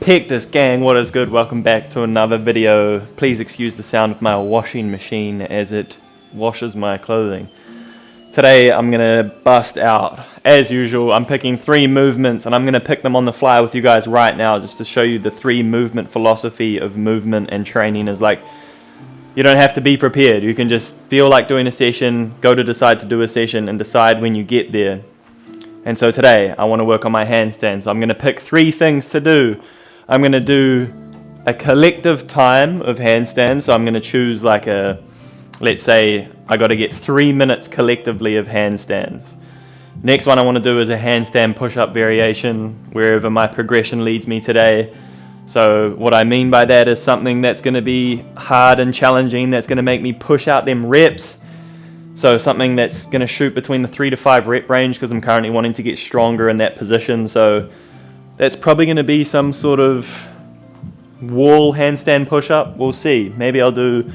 Pectus Gang, what is good? Welcome back to another video. Please excuse the sound of my washing machine as it washes my clothing. Today I'm going to bust out, as usual, I'm picking 3 movements and I'm going to pick them on the fly with you guys right now just to show you the 3 movement philosophy of movement and training. Is like, you don't have to be prepared. You can just feel like doing a session, go to decide to do a session and decide when you get there. And so today I want to work on my handstand. So I'm going to pick 3 things to do. I'm going to do a collective time of handstands. So I'm going to choose like let's say I got to get 3 minutes collectively of handstands. Next one I want to do is a handstand push-up variation wherever my progression leads me today. So what I mean by that is something that's going to be hard and challenging, that's going to make me push out them reps. So something that's going to shoot between the 3 to 5 rep range because I'm currently wanting to get stronger in that position. So that's probably going to be some sort of wall handstand push-up. We'll see. Maybe I'll do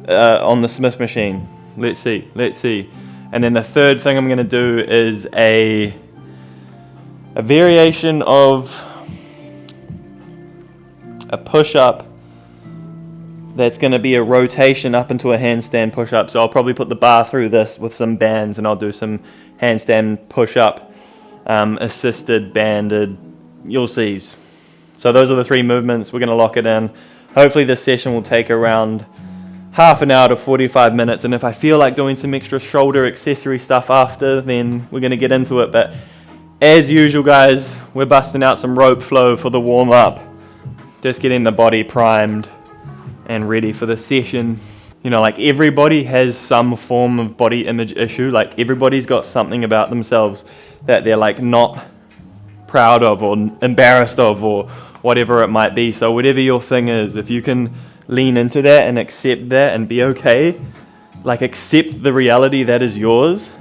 on the Smith machine. Let's see. And then the third thing I'm going to do is a variation of a push-up that's going to be a rotation up into a handstand push-up. So I'll probably put the bar through this with some bands and I'll do some handstand push-up, assisted, banded, you'll see. So those are the 3 movements. We're going to lock it in. Hopefully this session will take around half an hour to 45 minutes. And if I feel like doing some extra shoulder accessory stuff after, then we're going to get into it. But as usual, guys, we're busting out some rope flow for the warm-up. Just getting the body primed and ready for the session. You know, like everybody has some form of body image issue. Like everybody's got something about themselves that they're like not proud of or embarrassed of or whatever it might be. So whatever your thing is, if you can lean into that and accept that and be okay, like accept the reality that is yours,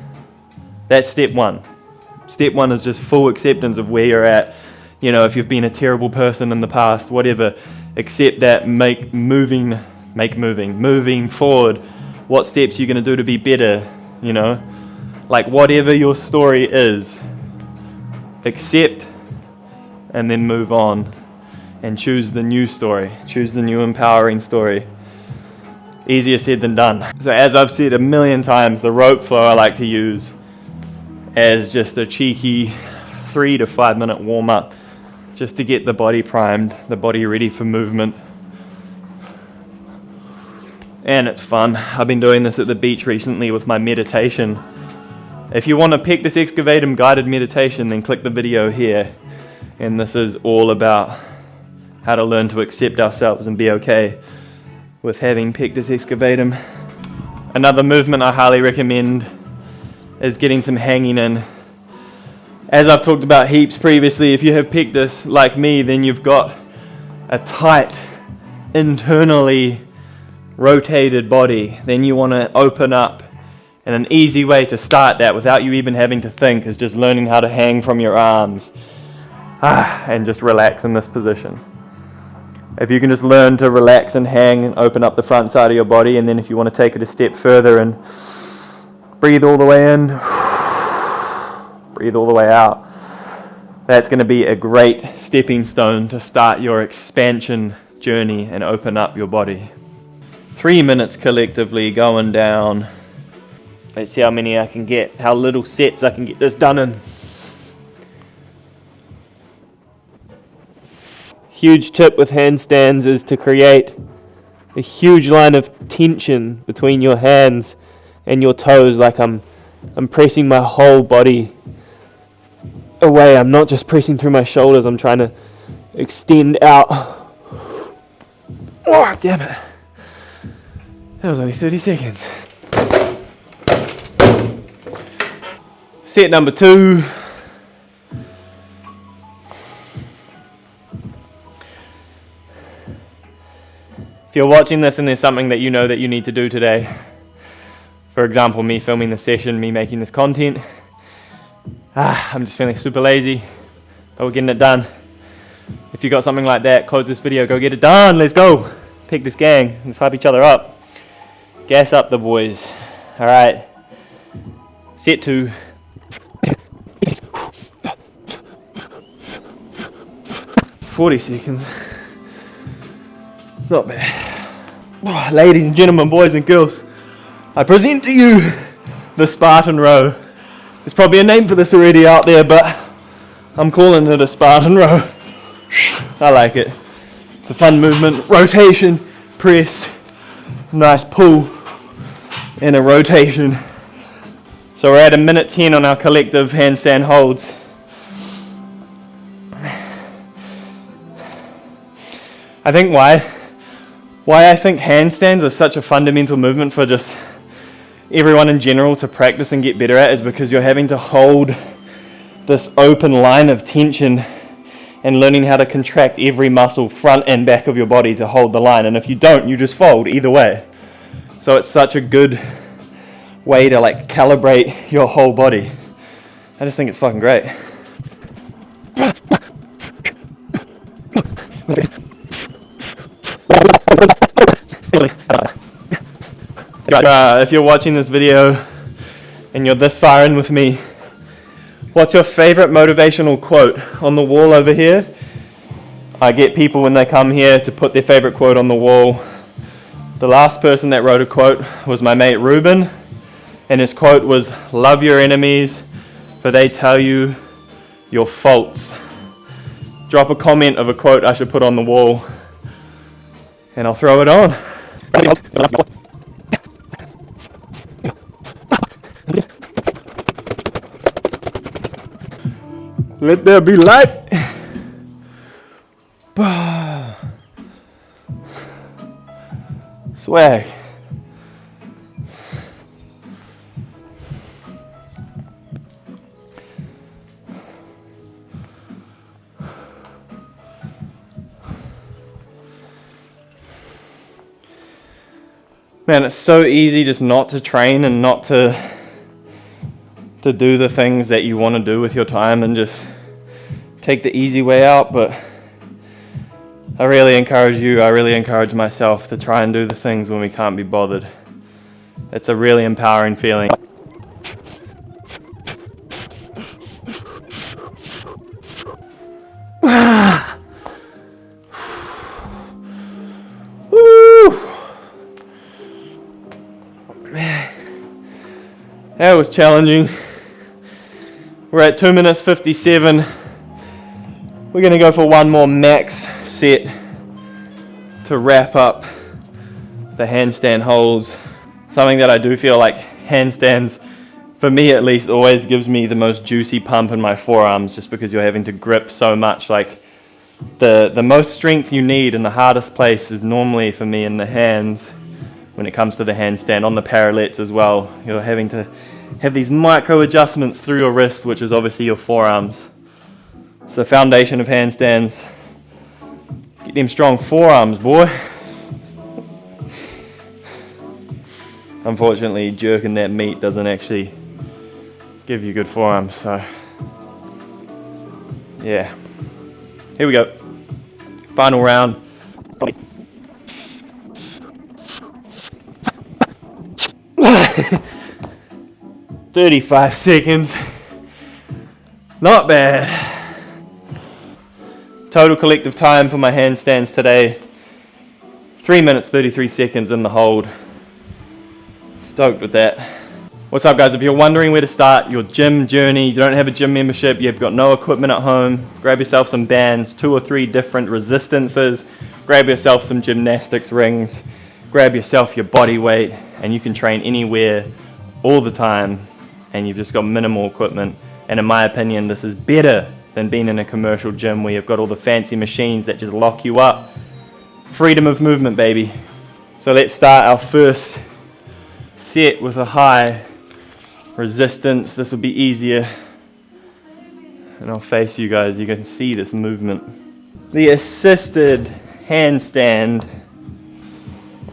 that's step 1. Step 1 is just full acceptance of where you're at. You know, if you've been a terrible person in the past, whatever, accept that, moving forward. What steps you're going to do to be better, you know? Like whatever your story is, accept and then move on and choose the new story. Choose the new empowering story. Easier said than done. So as I've said a million times, the rope flow I like to use as just a cheeky 3 to 5 minute warm up, just to get the body primed, the body ready for movement. And it's fun. I've been doing this at the beach recently with my meditation. If you want a Pectus Excavatum guided meditation, then click the video here. And this is all about how to learn to accept ourselves and be okay with having Pectus Excavatum. Another movement I highly recommend is getting some hanging in. As I've talked about heaps previously, if you have pectus like me, then you've got a tight, internally rotated body. Then you want to open up. And an easy way to start that without you even having to think is just learning how to hang from your arms. And just relax in this position. If you can just learn to relax and hang and open up the front side of your body, and then if you want to take it a step further and breathe all the way in, breathe all the way out. That's going to be a great stepping stone to start your expansion journey and open up your body. 3 minutes collectively going down. Let's see how many I can get, how little sets I can get this done in. Huge tip with handstands is to create a huge line of tension between your hands and your toes, like I'm pressing my whole body away. I'm not just pressing through my shoulders, I'm trying to extend out. Oh, damn it. That was only 30 seconds. Set number 2. If you're watching this and there's something that you know that you need to do today, for example, me filming this session, me making this content, I'm just feeling super lazy, but we're getting it done. If you got something like that, close this video, go get it done, let's go. Pectus Gang, let's hype each other up. Gas up the boys. Alright, set 2. 40 seconds. Not bad. Oh, ladies and gentlemen, boys and girls, I present to you the Spartan row. There's probably a name for this already out there, but I'm calling it a Spartan row. I like it. It's a fun movement. Rotation, press, nice pull, and a rotation. So we're at a minute 10 on our collective handstand holds. I think why I think handstands are such a fundamental movement for just everyone in general to practice and get better at is because you're having to hold this open line of tension and learning how to contract every muscle front and back of your body to hold the line. And if you don't, you just fold either way. So it's such a good way to like calibrate your whole body. I just think it's fucking great. If you're watching this video and you're this far in with me, what's your favorite motivational quote? On the wall over here, I get people when they come here to put their favorite quote on the wall. The last person that wrote a quote was my mate Ruben, and his quote was, "Love your enemies, for they tell you your faults." Drop a comment of a quote I should put on the wall, and I'll throw it on. Let there be light. Swag. Man, it's so easy just not to train and not to do the things that you want to do with your time and just take the easy way out, but I really encourage myself to try and do the things when we can't be bothered. It's a really empowering feeling. That was challenging. We're at 2 minutes 57. We're going to go for one more max set to wrap up the handstand holds. Something that I do feel like handstands, for me at least, always gives me the most juicy pump in my forearms, just because you're having to grip so much. Like the most strength you need in the hardest place is normally for me in the hands when it comes to the handstand, on the parallettes as well. You're having to have these micro adjustments through your wrist, which is obviously your forearms. It's the foundation of handstands. Get them strong forearms, boy. Unfortunately, jerking that meat doesn't actually give you good forearms, so yeah. Here we go. Final round. 35 seconds. Not bad. Total collective time for my handstands today, 3 minutes 33 seconds in the hold. Stoked with that. What's up, guys? If you're wondering where to start your gym journey, you don't have a gym membership, you've got no equipment at home, grab yourself some bands, 2 or 3 different resistances, grab yourself some gymnastics rings, grab yourself your body weight, and you can train anywhere all the time, and you've just got minimal equipment. And in my opinion, this is better than being in a commercial gym where you've got all the fancy machines that just lock you up. Freedom of movement, baby. So let's start our first set with a high resistance. This will be easier, and I'll face you guys. You can see this movement. The assisted handstand,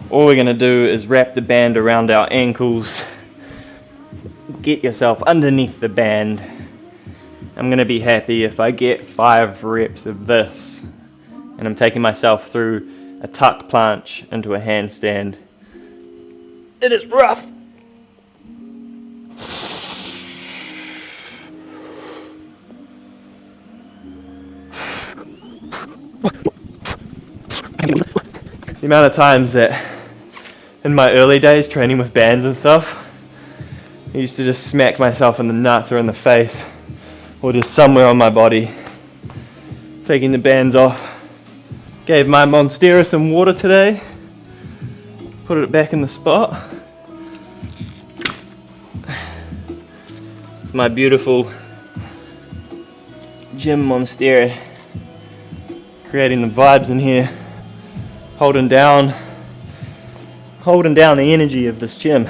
all we're going to do is wrap the band around our ankles. Get yourself underneath the band. I'm going to be happy if I get 5 reps of this, and I'm taking myself through a tuck planche into a handstand. It is rough. The amount of times that in my early days training with bands and stuff, I used to just smack myself in the nuts or in the face or just somewhere on my body, taking the bands off. Gave my Monstera some water today, put it back in the spot. It's my beautiful gym Monstera, creating the vibes in here, holding down the energy of this gym.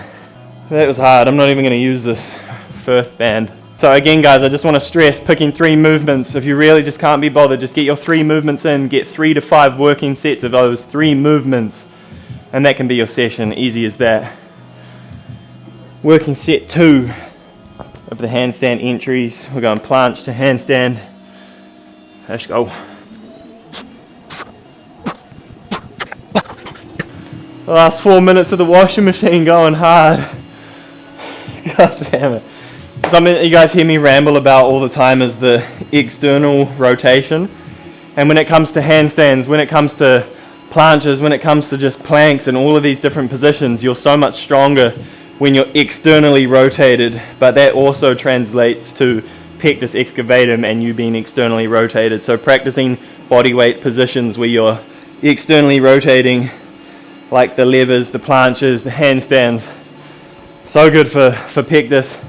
That was hard. I'm not even going to use this first band. So again guys, I just want to stress picking 3 movements. If you really just can't be bothered, just get your 3 movements in, get 3 to 5 working sets of those 3 movements, and that can be your session, easy as that. Working set 2 of the handstand entries. We're going planche to handstand. Let's go. The last 4 minutes of the washing machine going hard. God damn it. Something that you guys hear me ramble about all the time is the external rotation. And when it comes to handstands, when it comes to planches, when it comes to just planks and all of these different positions, you're so much stronger when you're externally rotated. But that also translates to Pectus Excavatum and you being externally rotated. So practicing body weight positions where you're externally rotating, like the levers, the planches, the handstands. So good for Pectus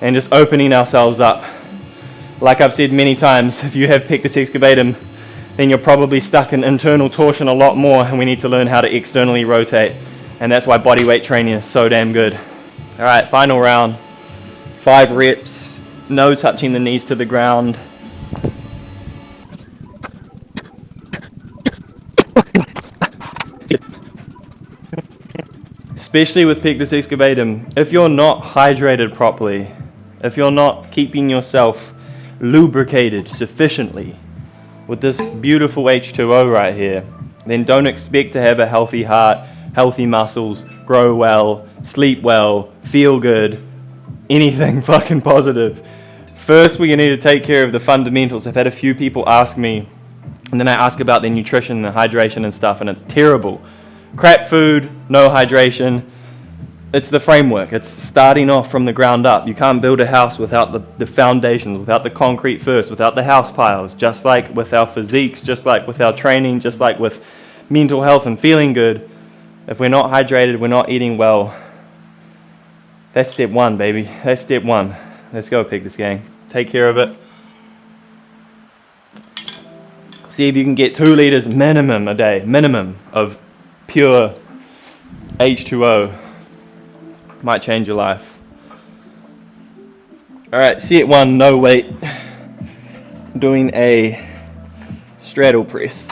and just opening ourselves up. Like I've said many times, if you have Pectus Excavatum, then you're probably stuck in internal torsion a lot more, and we need to learn how to externally rotate. And that's why body weight training is so damn good. All right, final round. 5 reps, no touching the knees to the ground. Especially with Pectus Excavatum, if you're not hydrated properly, if you're not keeping yourself lubricated sufficiently with this beautiful H2O right here, then don't expect to have a healthy heart, healthy muscles, grow well, sleep well, feel good, anything fucking positive. First, we need to take care of the fundamentals. I've had a few people ask me, and then I ask about their nutrition, the hydration and stuff, and it's terrible. Crap food, no hydration. It's the framework. It's starting off from the ground up. You can't build a house without the foundations, without the concrete first, without the house piles. Just like with our physiques, just like with our training, just like with mental health and feeling good. If we're not hydrated, we're not eating well. That's step 1, baby. That's step 1. Let's go, Pectus Gang. Take care of it. See if you can get 2 liters minimum a day, minimum of pure H2O. Might change your life. Alright, set 1, no weight. Doing a straddle press.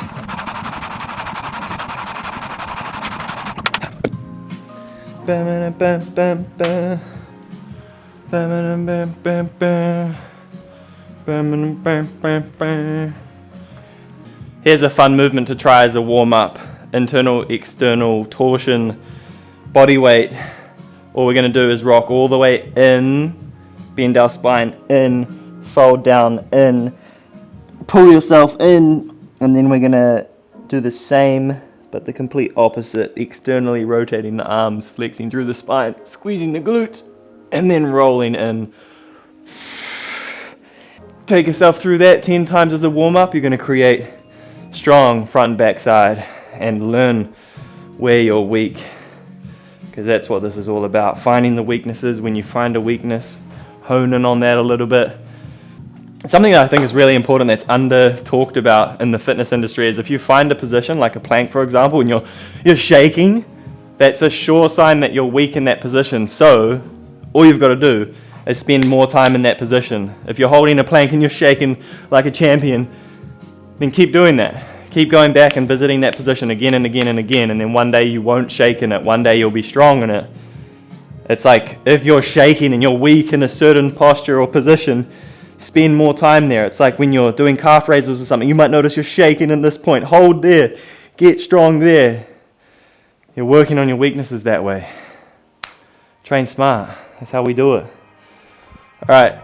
Here's a fun movement to try as a warm-up. Internal, external, torsion, body weight. All we're going to do is rock all the way in, bend our spine in, fold down in, pull yourself in, and then we're going to do the same but the complete opposite, externally rotating the arms, flexing through the spine, squeezing the glutes, and then rolling in. Take yourself through that 10 times as a warm-up. You're going to create strong front and back side and learn where you're weak, because that's what this is all about, finding the weaknesses. When you find a weakness, hone in on that a little bit. Something that I think is really important that's under talked about in the fitness industry is if you find a position like a plank, for example, and you're shaking, that's a sure sign that you're weak in that position. So all you've got to do is spend more time in that position. If you're holding a plank and you're shaking like a champion, then keep doing that. Keep going back and visiting that position again and again and again, and then one day you won't shake in it. One day you'll be strong in it. It's like if you're shaking and you're weak in a certain posture or position, spend more time there. It's like when you're doing calf raises or something, you might notice you're shaking in this point. Hold there. Get strong there. You're working on your weaknesses that way. Train smart. That's how we do it. All right.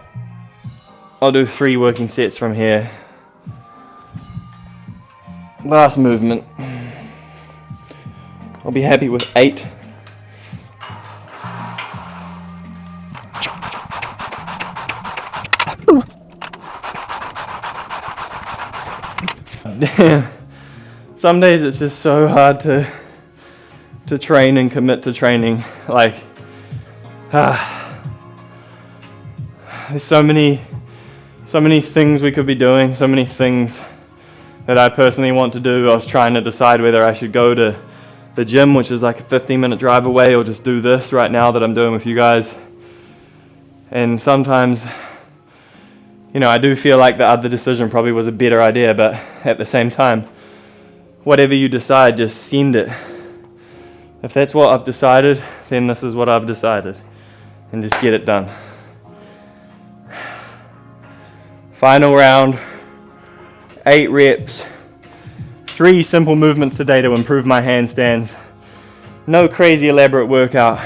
I'll do 3 working sets from here. Last movement. I'll be happy with 8. Damn. Some days it's just so hard to train and commit to training. Like, there's so many things we could be doing, so many things that I personally want to do. I was trying to decide whether I should go to the gym, which is like a 15-minute drive away, or just do this right now that I'm doing with you guys. And sometimes, you know, I do feel like the other decision probably was a better idea, but at the same time, whatever you decide, just send it. If that's what I've decided, then this is what I've decided, and just get it done. Final round, 8 reps, 3 simple movements today to improve my handstands. No crazy elaborate workout.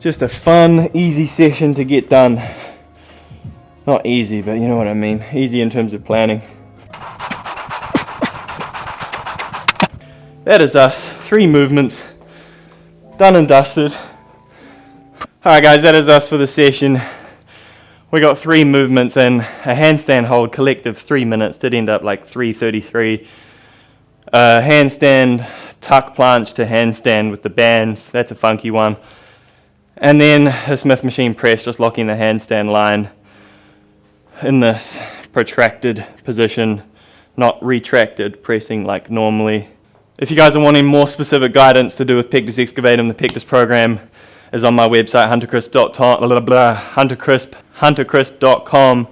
Just a fun, easy session to get done. Not easy, but you know what I mean. Easy in terms of planning. That is us. 3 movements. Done and dusted. Alright guys, that is us for the session. We got 3 movements and a handstand hold, collective 3 minutes. Did end up like 3:33. Handstand tuck planche to handstand with the bands. That's a funky one. And then a Smith machine press, just locking the handstand line in this protracted position, not retracted, pressing like normally. If you guys are wanting more specific guidance to do with Pectus Excavatum, the Pectus program is on my website, huntercrisp.com.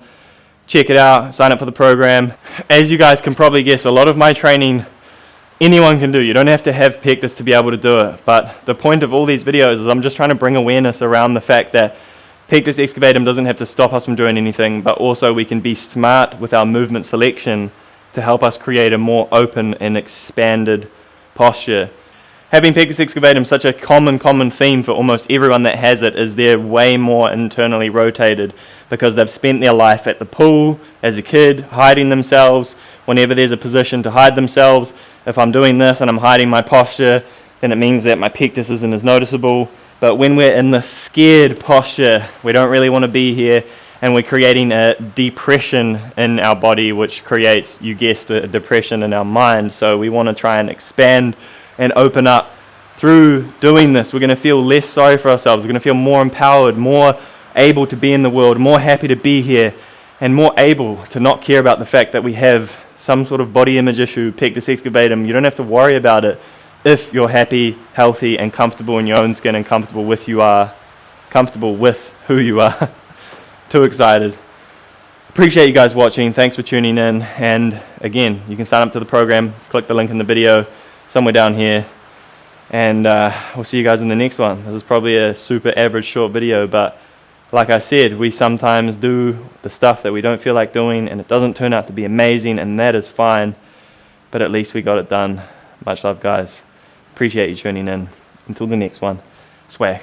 Check it out, sign up for the program. As you guys can probably guess, a lot of my training anyone can do. You don't have to have Pectus to be able to do it. But the point of all these videos is I'm just trying to bring awareness around the fact that Pectus Excavatum doesn't have to stop us from doing anything, but also we can be smart with our movement selection to help us create a more open and expanded posture. Having Pectus Excavatum such a common theme for almost everyone that has it is they're way more internally rotated because they've spent their life at the pool as a kid, hiding themselves whenever there's a position to hide themselves. If I'm doing this and I'm hiding my posture, then it means that my pectus isn't as noticeable. But when we're in the scared posture, we don't really want to be here, and we're creating a depression in our body, which creates, you guessed it, a depression in our mind. So we want to try and expand and open up. Through doing this, we're going to feel less sorry for ourselves. We're going to feel more empowered, more able to be in the world, more happy to be here, and more able to not care about the fact that we have some sort of body image issue, Pectus Excavatum. You don't have to worry about it if you're happy, healthy, and comfortable in your own skin and comfortable with who you are. Too excited. Appreciate you guys watching. Thanks for tuning in. And again, you can sign up to the program. Click the link in the video somewhere down here. And we'll see you guys in the next one. This is probably a super average short video, but like I said, we sometimes do the stuff that we don't feel like doing and it doesn't turn out to be amazing, and that is fine. But at least we got it done. Much love, guys. Appreciate you tuning in. Until the next one. Swag.